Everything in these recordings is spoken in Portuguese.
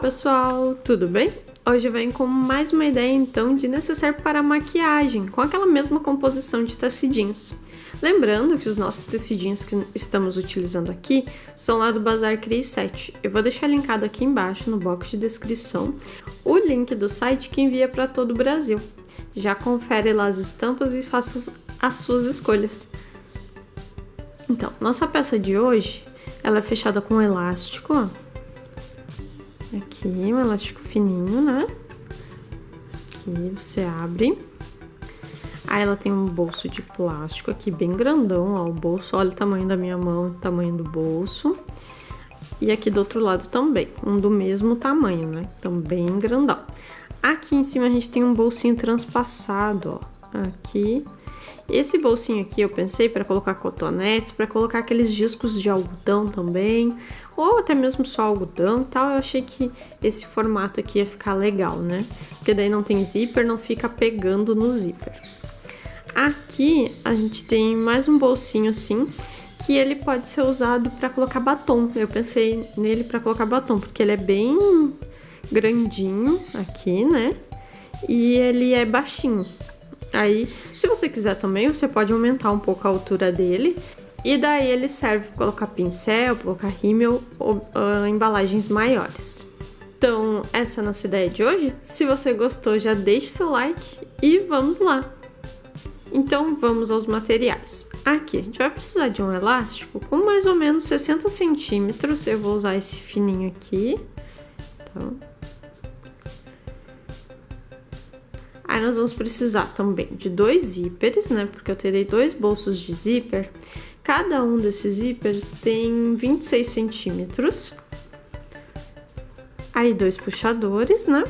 pessoal, tudo bem? Hoje eu venho com mais uma ideia então de necessaire para maquiagem, com aquela mesma composição de tecidinhos. Lembrando que os nossos tecidinhos que estamos utilizando aqui são lá do Bazar Crie 7. Eu vou deixar linkado aqui embaixo no box de descrição o link do site que envia para todo o Brasil. Já confere lá as estampas e faça as suas escolhas. Então, nossa peça de hoje, ela é fechada com um elástico, ó. Aqui, um elástico fininho, né? Aqui você abre. Aí ela tem um bolso de plástico aqui bem grandão, ó. O bolso, olha o tamanho da minha mão, o tamanho do bolso. E aqui do outro lado também, um do mesmo tamanho, né? Então bem grandão. Aqui em cima a gente tem um bolsinho transpassado, ó. Aqui. Esse bolsinho aqui eu pensei para colocar cotonetes, para colocar aqueles discos de algodão também, ou até mesmo só algodão e tal. Eu achei que esse formato aqui ia ficar legal, né? Porque daí não tem zíper, não fica pegando no zíper. Aqui a gente tem mais um bolsinho assim, que ele pode ser usado para colocar batom. Eu pensei nele para colocar batom, porque ele é bem grandinho aqui, né? E ele é baixinho. Aí, se você quiser também, você pode aumentar um pouco a altura dele. E daí ele serve para colocar pincel, colocar rímel ou embalagens maiores. Então, essa é a nossa ideia de hoje. Se você gostou, já deixe seu like e vamos lá! Então, vamos aos materiais. Aqui, a gente vai precisar de um elástico com mais ou menos 60 centímetros. Eu vou usar esse fininho aqui. Então... Aí nós vamos precisar também de 2 zíperes, né? Porque eu terei 2 bolsos de zíper. Cada um desses zíperes tem 26 centímetros. Aí 2 puxadores, né?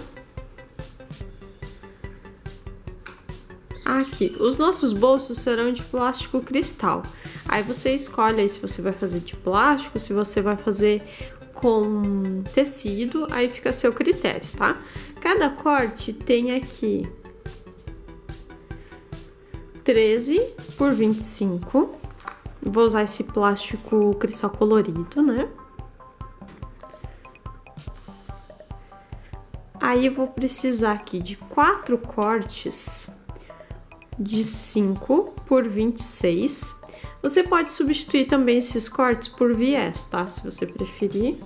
Aqui, os nossos bolsos serão de plástico cristal. Aí você escolhe aí se você vai fazer de plástico, se você vai fazer com tecido, aí fica a seu critério, tá? Cada corte tem aqui 13 por 25. Vou usar esse plástico cristal colorido, né? Aí eu vou precisar aqui de 4 cortes de 5 por 26. Você pode substituir também esses cortes por viés, tá? Se você preferir.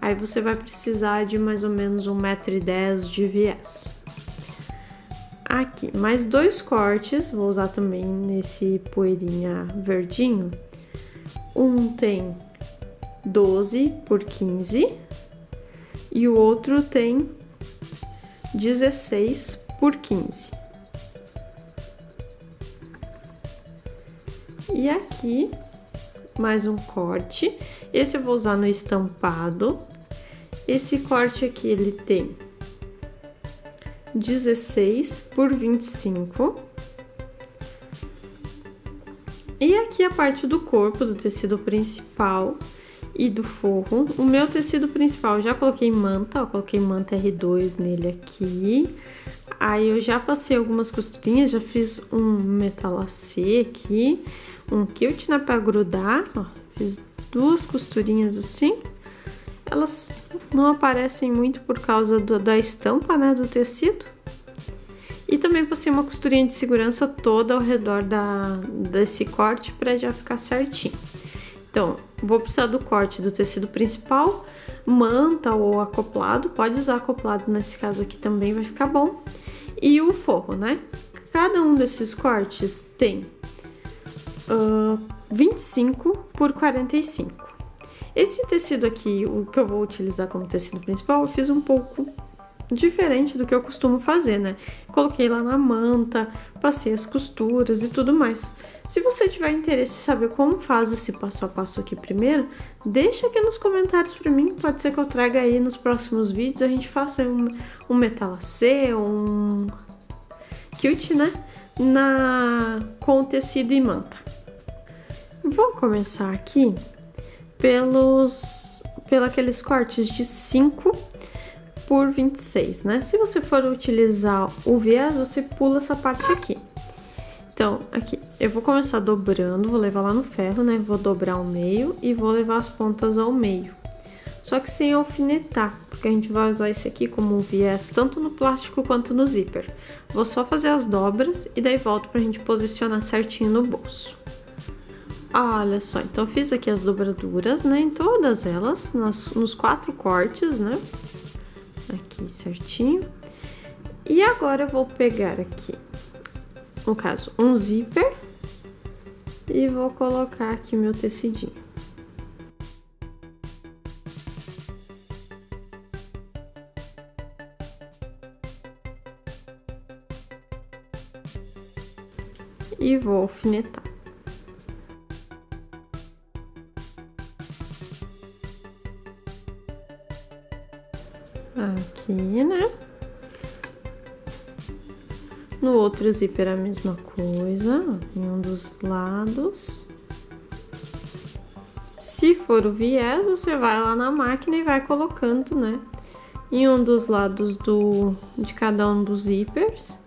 Aí você vai precisar de mais ou menos 1,10 m de viés. Aqui, mais 2 cortes, vou usar também nesse poeirinha verdinho. Um tem 12 por 15 e o outro tem 16 por 15. E aqui, mais um corte. Esse eu vou usar no estampado. Esse corte aqui, ele tem 16 por 25. E aqui a parte do corpo, do tecido principal e do forro. O meu tecido principal, eu já coloquei manta, ó, coloquei manta R2 nele aqui. Aí eu já passei algumas costurinhas, já fiz um metalacê aqui, um quilt, né, pra grudar, ó. Fiz 2 costurinhas assim. Elas não aparecem muito por causa da estampa, né, do tecido. E também passei uma costurinha de segurança toda ao redor desse corte para já ficar certinho. Então, vou precisar do corte do tecido principal, manta ou acoplado. Pode usar acoplado nesse caso aqui também, vai ficar bom. E o forro, né? Cada um desses cortes tem 25 por 45. Esse tecido aqui, o que eu vou utilizar como tecido principal, eu fiz um pouco diferente do que eu costumo fazer, né? Coloquei lá na manta, passei as costuras e tudo mais. Se você tiver interesse em saber como faz esse passo a passo aqui primeiro, deixa aqui nos comentários pra mim, pode ser que eu traga aí nos próximos vídeos, a gente faça um metalacê, um quilt, né? Com tecido e manta. Vou começar aqui pelos aqueles cortes de 5 por 26, né? Se você for utilizar o viés, você pula essa parte aqui. Então, aqui, eu vou começar dobrando, vou levar lá no ferro, né? Vou dobrar ao meio e vou levar as pontas ao meio. só que sem alfinetar, porque a gente vai usar esse aqui como um viés tanto no plástico quanto no zíper. Vou só fazer as dobras e daí volto pra gente posicionar certinho no bolso. Olha só, então fiz aqui as dobraduras, né, em todas elas, nos 4 cortes, né, aqui certinho. E agora eu vou pegar aqui, no caso, um zíper e vou colocar aqui meu tecidinho. E vou alfinetar. Aqui, né? No outro zíper a mesma coisa, em um dos lados. Se for o viés, você vai lá na máquina e vai colocando, né? Em um dos lados de cada um dos zíperes.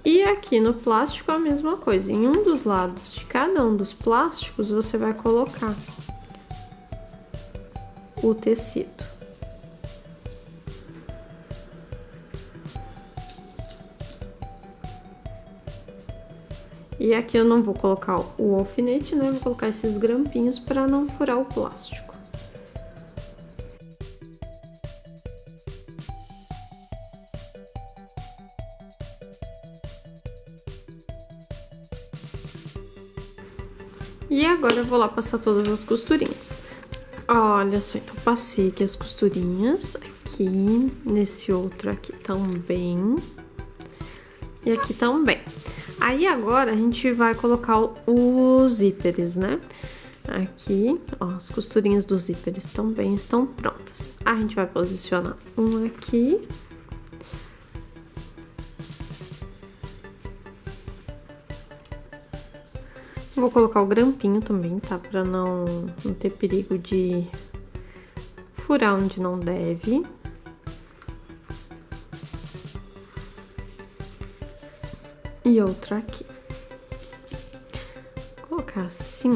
E aqui no plástico a mesma coisa, em um dos lados de cada um dos plásticos você vai colocar o tecido. E aqui eu não vou colocar o alfinete, né? Vou colocar esses grampinhos para não furar o plástico. E agora eu vou lá passar todas as costurinhas. Olha só, então passei aqui as costurinhas, aqui, nesse outro aqui também, e aqui também. Aí agora a gente vai colocar os zíperes, né? Aqui, ó, as costurinhas dos zíperes também estão prontas. A gente vai posicionar um aqui. Vou colocar o grampinho também, tá? Pra não ter perigo de furar onde não deve. E outra aqui. Vou colocar assim,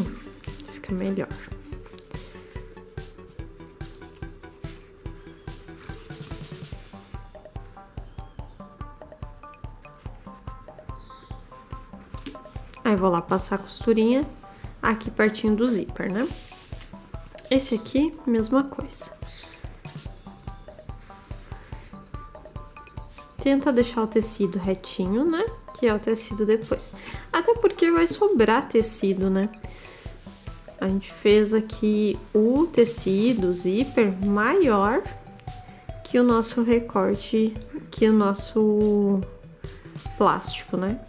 fica melhor. Aí vou lá passar a costurinha aqui pertinho do zíper, né? Esse aqui, mesma coisa. Tenta deixar o tecido retinho, né? Que é o tecido depois. Até porque vai sobrar tecido, né? A gente fez aqui o tecido, o zíper, maior que o nosso recorte, que o nosso plástico, né?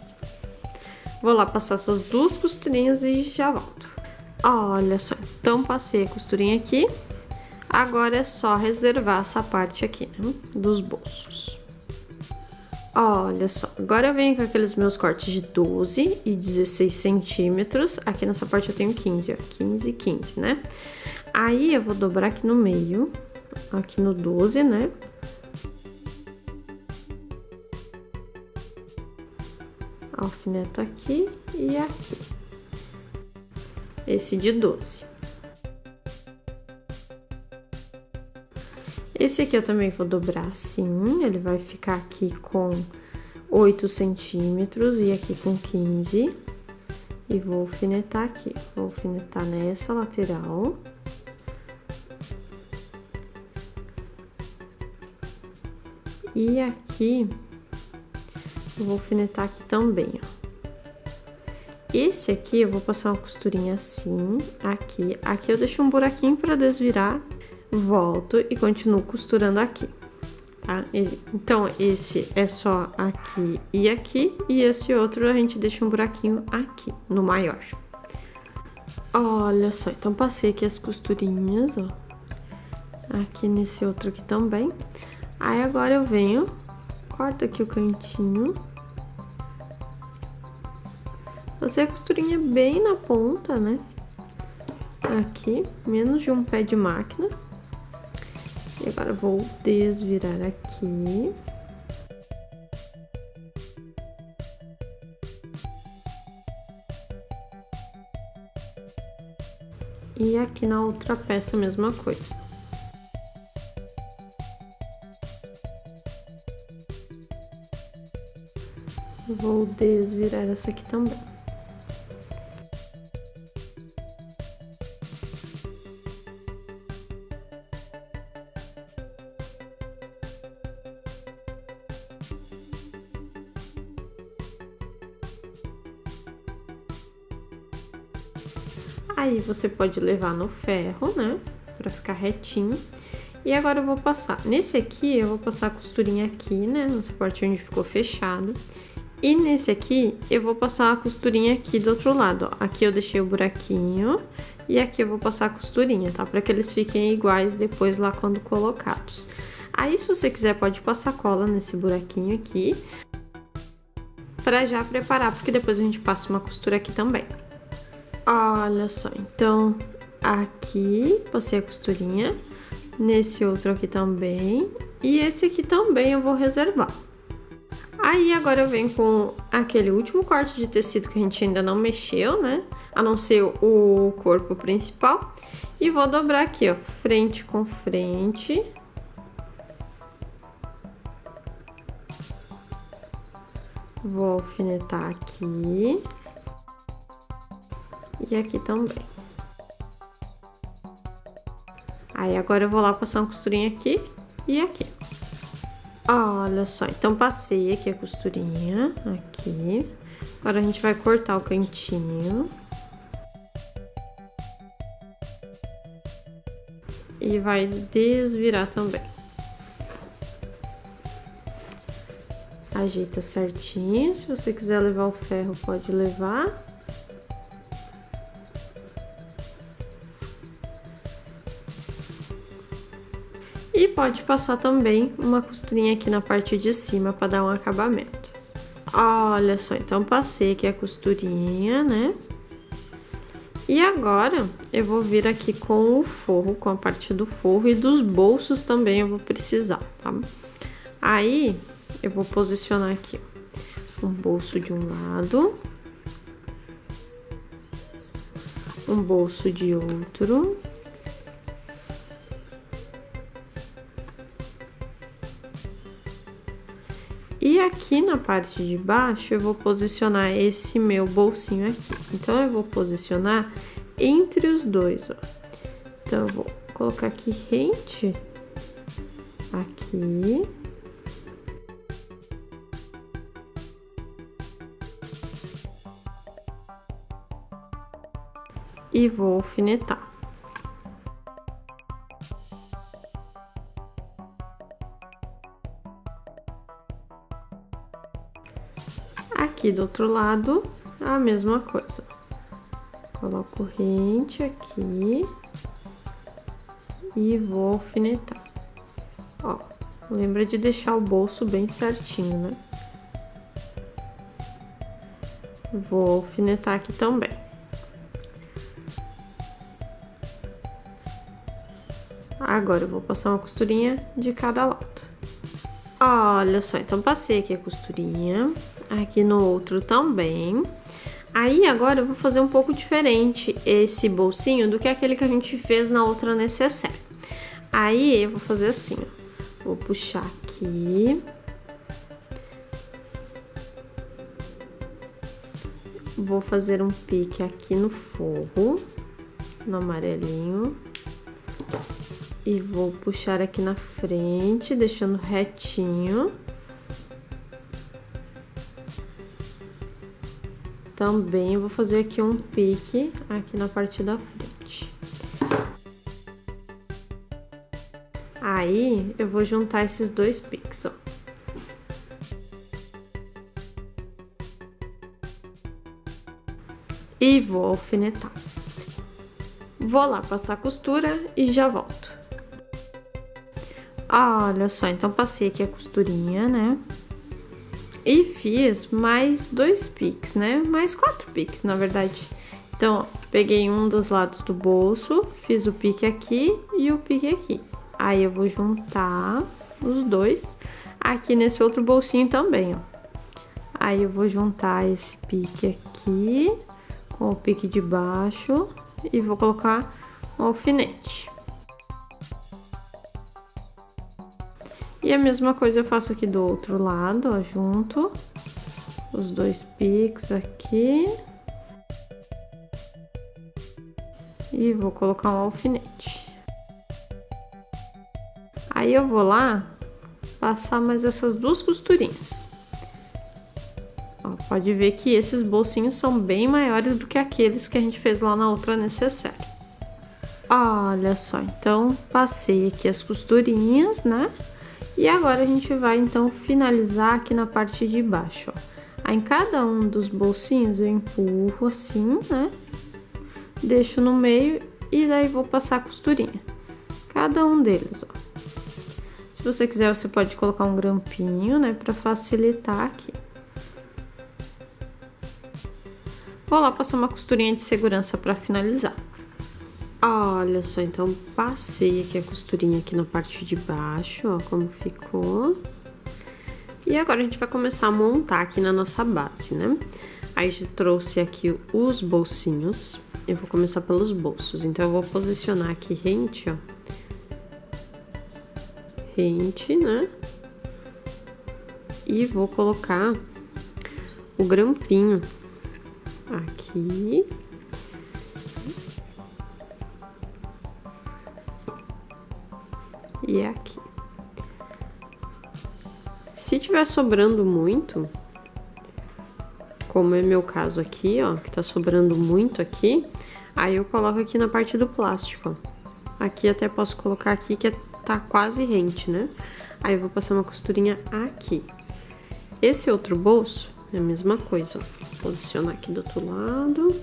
Vou lá passar essas duas costurinhas e já volto. Olha só, então passei a costurinha aqui. Agora é só reservar essa parte aqui, né, dos bolsos. Olha só, agora eu venho com aqueles meus cortes de 12 e 16 centímetros. Aqui nessa parte eu tenho 15, ó, 15 e 15, né? Aí eu vou dobrar aqui no meio, aqui no 12, né? Alfineto aqui e aqui. Esse de 12. Esse aqui eu também vou dobrar assim, ele vai ficar aqui com 8 centímetros e aqui com 15. E vou alfinetar aqui, vou alfinetar nessa lateral. E aqui, eu vou alfinetar aqui também, ó. Esse aqui eu vou passar uma costurinha assim, aqui. Aqui eu deixo um buraquinho pra desvirar, volto e continuo costurando aqui, tá? Então, esse é só aqui, e esse outro a gente deixa um buraquinho aqui, no maior. Olha só, então passei aqui as costurinhas, ó. Aqui nesse outro aqui também. Aí agora eu venho, corto aqui o cantinho. Passei a costurinha bem na ponta, né? Aqui, menos de um pé de máquina. E agora eu vou desvirar aqui. E aqui na outra peça a mesma coisa. Vou desvirar essa aqui também. Aí você pode levar no ferro, né, pra ficar retinho. E agora eu vou passar. Nesse aqui, eu vou passar a costurinha aqui, né, nessa parte onde ficou fechado. E nesse aqui, eu vou passar a costurinha aqui do outro lado, ó. Aqui eu deixei o buraquinho e aqui eu vou passar a costurinha, tá? Pra que eles fiquem iguais depois lá quando colocados. Aí, se você quiser, pode passar cola nesse buraquinho aqui, pra já preparar, porque depois a gente passa uma costura aqui também. Olha só, então, aqui passei a costurinha, nesse outro aqui também, e esse aqui também eu vou reservar. Aí agora eu venho com aquele último corte de tecido que a gente ainda não mexeu, né? A não ser o corpo principal. E vou dobrar aqui, ó, frente com frente. Vou alfinetar aqui. E aqui também. Aí agora eu vou lá passar uma costurinha aqui e aqui. Olha só, então passei aqui a costurinha, aqui. Agora a gente vai cortar o cantinho. E vai desvirar também. Ajeita certinho, se você quiser levar o ferro, pode levar. E pode passar também uma costurinha aqui na parte de cima para dar um acabamento. Olha só, então passei aqui a costurinha, né? E agora eu vou vir aqui com o forro, com a parte do forro e dos bolsos também eu vou precisar, tá? Aí eu vou posicionar aqui um bolso de um lado, um bolso de outro. E aqui na parte de baixo eu vou posicionar esse meu bolsinho aqui. Então eu vou posicionar entre os dois, ó. Então eu vou colocar aqui rente aqui. E vou alfinetar. Aqui do outro lado, a mesma coisa. Coloco rente aqui e vou alfinetar. Ó, lembra de deixar o bolso bem certinho, né? Vou alfinetar aqui também. Agora eu vou passar uma costurinha de cada lado. Olha só, então passei aqui a costurinha, aqui no outro também. Aí agora eu vou fazer um pouco diferente esse bolsinho do que aquele que a gente fez na outra necessaire. Aí eu vou fazer assim, ó. Vou puxar aqui. Vou fazer um pique aqui no forro, no amarelinho. E vou puxar aqui na frente, deixando retinho. Também vou fazer aqui um pique aqui na parte da frente. Aí, eu vou juntar esses dois piques, ó. E vou alfinetar. Vou lá passar a costura e já volto. Olha só, então passei aqui a costurinha, né? E fiz mais 2 piques, né? Mais 4 piques, na verdade. Então, ó, peguei um dos lados do bolso, fiz o pique aqui e o pique aqui. Aí eu vou juntar os dois aqui nesse outro bolsinho também, ó. Aí eu vou juntar esse pique aqui com o pique de baixo e vou colocar um alfinete. E a mesma coisa eu faço aqui do outro lado, ó, junto os dois picos aqui. E vou colocar um alfinete. Aí eu vou lá passar mais essas duas costurinhas. Ó, pode ver que esses bolsinhos são bem maiores do que aqueles que a gente fez lá na outra necessaire. Olha só, então passei aqui as costurinhas, né? E agora a gente vai então finalizar aqui na parte de baixo, ó. Aí em cada um dos bolsinhos eu empurro assim, né? Deixo no meio e daí vou passar a costurinha. Cada um deles, ó. Se você quiser, você pode colocar um grampinho, né? Pra facilitar aqui. Vou lá passar uma costurinha de segurança pra finalizar. Olha só, então passei aqui a costurinha aqui na parte de baixo, ó, como ficou. E agora a gente vai começar a montar aqui na nossa base, né? Aí já trouxe aqui os bolsinhos. Eu vou começar pelos bolsos, então eu vou posicionar aqui rente, ó. Rente, né? E vou colocar o grampinho aqui. E aqui. Se tiver sobrando muito, como é meu caso aqui, ó, que tá sobrando muito aqui, aí eu coloco aqui na parte do plástico, ó. Aqui até posso colocar aqui que tá quase rente, né? Aí eu vou passar uma costurinha aqui. Esse outro bolso é a mesma coisa, ó. Posicionar aqui do outro lado.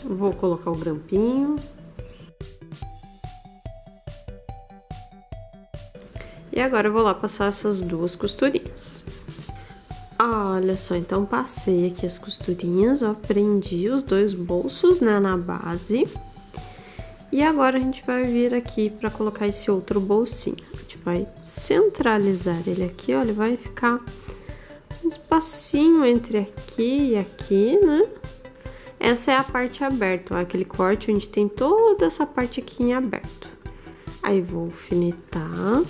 Vou colocar o grampinho. E agora eu vou lá passar essas duas costurinhas. Olha só, então passei aqui as costurinhas, ó, prendi os dois bolsos, né, na base. E agora a gente vai vir aqui pra colocar esse outro bolsinho. A gente vai centralizar ele aqui, ó, ele vai ficar um espacinho entre aqui e aqui, né? Essa é a parte aberta, ó, aquele corte onde tem toda essa parte aqui em aberto. Aí vou alfinetar.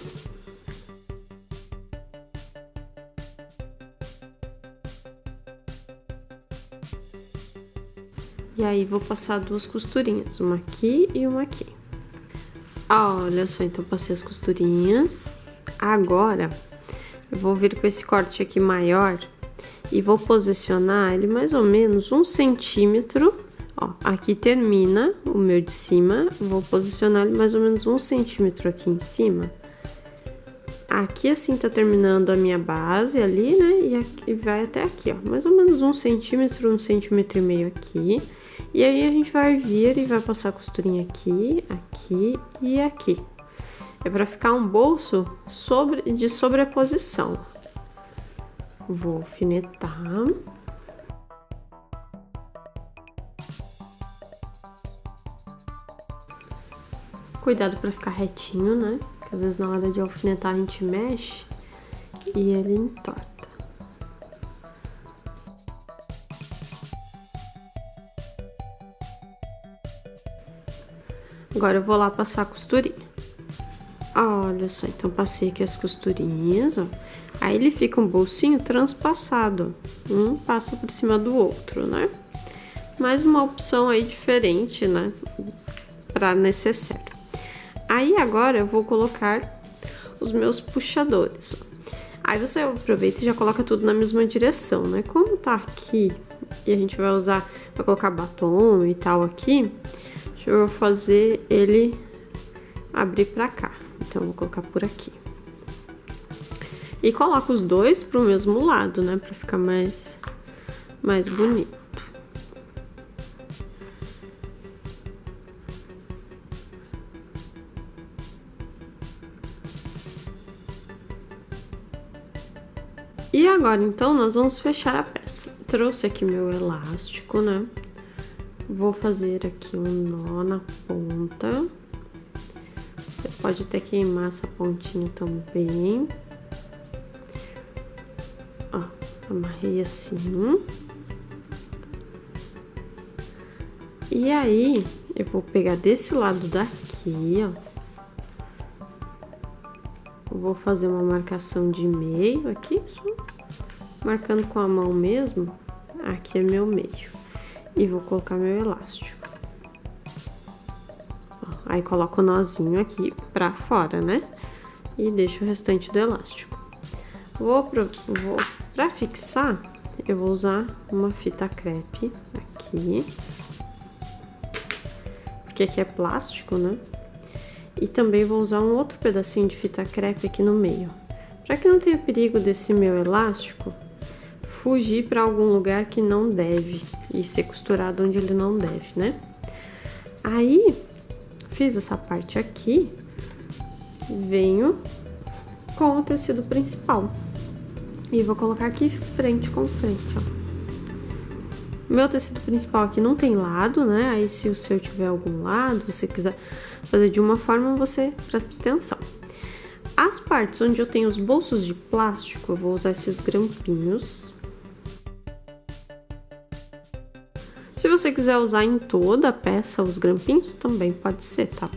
E aí, vou passar duas costurinhas, uma aqui e uma aqui. Olha só, então passei as costurinhas. Agora, eu vou vir com esse corte aqui maior e vou posicionar ele mais ou menos 1 centímetro. Ó, aqui termina o meu de cima, vou posicionar ele mais ou menos 1 centímetro aqui em cima. Aqui assim tá terminando a minha base ali, né? E aqui, vai até aqui, ó, mais ou menos 1 centímetro, 1,5 centímetros aqui. E aí a gente vai vir e vai passar a costurinha aqui, aqui e aqui. É pra ficar um bolso de sobreposição. Vou alfinetar. Cuidado pra ficar retinho, né? Porque às vezes na hora de alfinetar a gente mexe e ele entorta. Agora eu vou lá passar a costurinha. Olha só, então passei aqui as costurinhas, ó. Aí ele fica um bolsinho transpassado. Um passa por cima do outro, né? Mais uma opção aí diferente, né? Pra necessaire. Aí agora eu vou colocar os meus puxadores, ó. Aí você aproveita e já coloca tudo na mesma direção, né? Como tá aqui e a gente vai usar pra colocar batom e tal aqui, deixa eu fazer ele abrir pra cá. Então, eu vou colocar por aqui. E coloco os dois pro mesmo lado, né? Pra ficar mais bonito. E agora, então, nós vamos fechar a peça. Trouxe aqui meu elástico, né? Vou fazer aqui um nó na ponta. Você pode até queimar essa pontinha também. Ó, amarrei assim. E aí, eu vou pegar desse lado daqui, ó. Eu vou fazer uma marcação de meio aqui, só marcando com a mão mesmo. Aqui é meu meio. E vou colocar meu elástico. Ó, aí coloco o nozinho aqui pra fora, né? E deixo o restante do elástico. Pra fixar, eu vou usar uma fita crepe aqui. Porque aqui é plástico, né? E também vou usar um outro pedacinho de fita crepe aqui no meio. Para que não tenha perigo desse meu elástico fugir para algum lugar que não deve e ser costurado onde ele não deve, né? Aí, fiz essa parte aqui, venho com o tecido principal. E vou colocar aqui frente com frente, ó. Meu tecido principal aqui não tem lado, né? Aí se o seu tiver algum lado, você quiser fazer de uma forma, você presta atenção. As partes onde eu tenho os bolsos de plástico, eu vou usar esses grampinhos. Se você quiser usar em toda a peça os grampinhos, também pode ser, tá?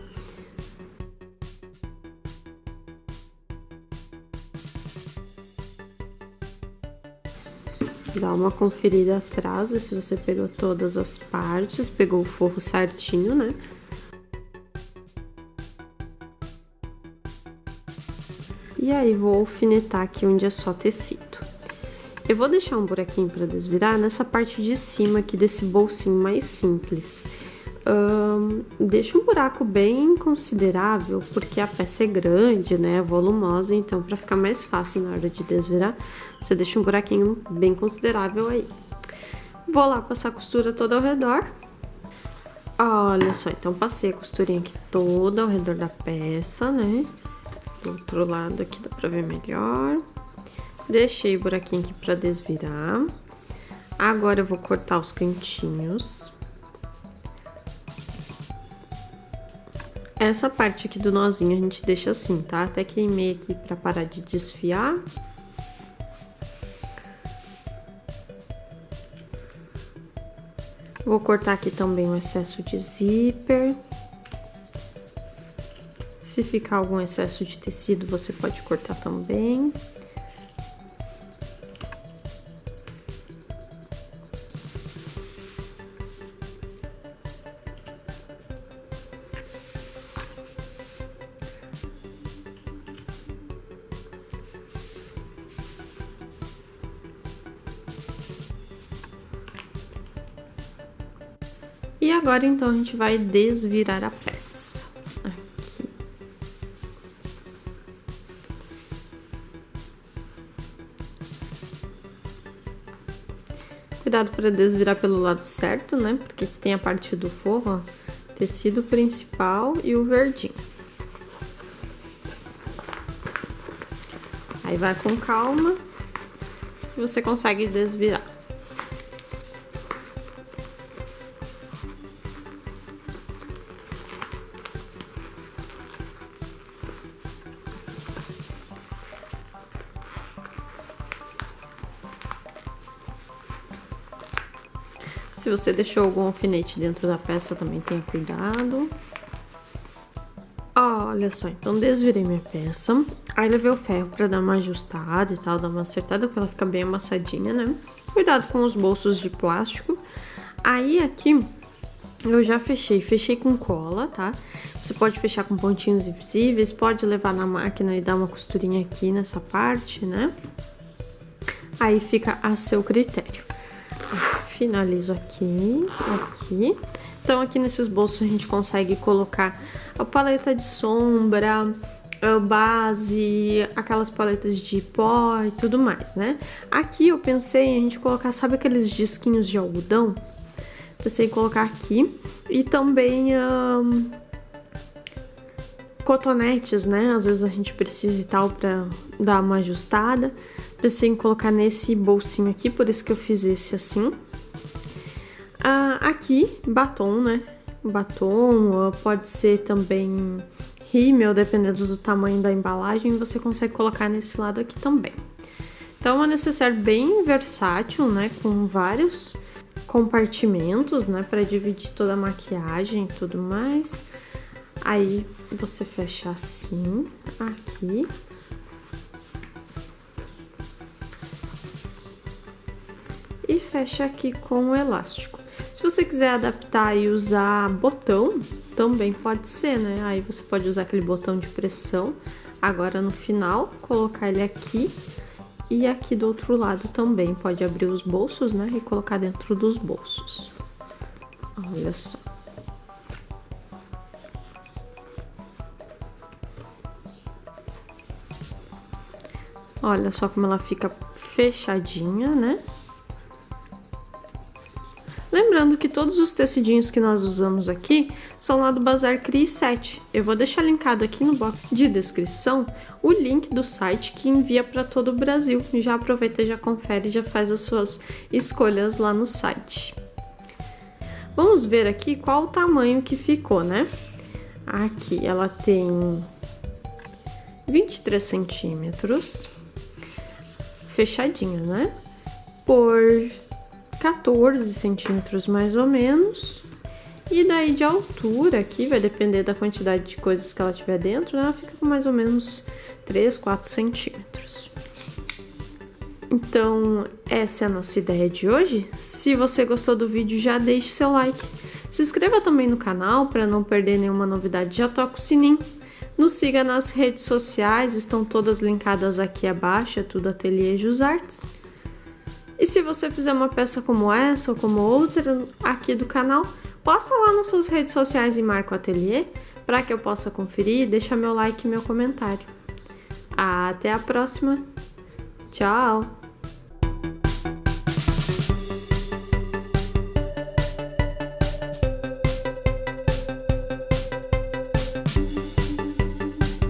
Dá uma conferida atrás, ver se você pegou todas as partes, pegou o forro certinho, né? E aí, vou alfinetar aqui onde é só tecido. Eu vou deixar um buraquinho para desvirar nessa parte de cima aqui desse bolsinho mais simples. Deixa um buraco bem considerável, porque a peça é grande, né, volumosa, então para ficar mais fácil na hora de desvirar, você deixa um buraquinho bem considerável aí. Vou lá passar a costura toda ao redor. Olha só, então passei a costurinha aqui toda ao redor da peça, né, do outro lado aqui dá pra ver melhor. Deixei o buraquinho aqui pra desvirar. Agora eu vou cortar os cantinhos. Essa parte aqui do nozinho a gente deixa assim, tá? Até queimei aqui pra parar de desfiar. Vou cortar aqui também o excesso de zíper. Se ficar algum excesso de tecido, você pode cortar também. E agora, então, a gente vai desvirar a peça. Aqui. Cuidado para desvirar pelo lado certo, né? Porque aqui tem a parte do forro, ó, tecido principal e o verdinho. Aí vai com calma que você consegue desvirar. Se você deixou algum alfinete dentro da peça, também tenha cuidado. Olha só, então desvirei minha peça. Aí levei o ferro pra dar uma ajustada e tal, dar uma acertada, porque ela fica bem amassadinha, né? Cuidado com os bolsos de plástico. Aí aqui eu já fechei com cola, tá? Você pode fechar com pontinhos invisíveis, pode levar na máquina e dar uma costurinha aqui nessa parte, né? Aí fica a seu critério. Finalizo aqui. Então, aqui nesses bolsos a gente consegue colocar a paleta de sombra, a base, aquelas paletas de pó e tudo mais, né? Aqui eu pensei em a gente colocar, sabe aqueles disquinhos de algodão? Pensei em colocar aqui. E também cotonetes, né? Às vezes a gente precisa e tal pra dar uma ajustada. Pensei em colocar nesse bolsinho aqui, por isso que eu fiz esse assim. Aqui, batom, né? Batom, pode ser também rímel, dependendo do tamanho da embalagem, você consegue colocar nesse lado aqui também. Então, é uma necessaire bem versátil, né? Com vários compartimentos, né, para dividir toda a maquiagem e tudo mais. Aí você fecha assim, aqui. E fecha aqui com o elástico. Se você quiser adaptar e usar botão, também pode ser, né? Aí você pode usar aquele botão de pressão. Agora no final, colocar ele aqui. E aqui do outro lado também pode abrir os bolsos, né? E colocar dentro dos bolsos. Olha só. Olha só como ela fica fechadinha, né? Lembrando que todos os tecidinhos que nós usamos aqui são lá do Bazar Crie 7. Eu vou deixar linkado aqui no box de descrição o link do site que envia para todo o Brasil. Já aproveita, já confere, já faz as suas escolhas lá no site. Vamos ver aqui qual o tamanho que ficou, né? Aqui ela tem 23 centímetros, fechadinha, né? Por 14 centímetros mais ou menos. E daí de altura aqui, vai depender da quantidade de coisas que ela tiver dentro, né? Ela fica com mais ou menos 3, 4 centímetros. Então, essa é a nossa ideia de hoje. Se você gostou do vídeo, já deixe seu like. Se inscreva também no canal para não perder nenhuma novidade, já toca o sininho. Nos siga nas redes sociais, estão todas linkadas aqui abaixo, é tudo Ateliê Jus Arts. E se você fizer uma peça como essa ou como outra aqui do canal, posta lá nas suas redes sociais e marca o ateliê para que eu possa conferir e deixar meu like e meu comentário. Até a próxima. Tchau!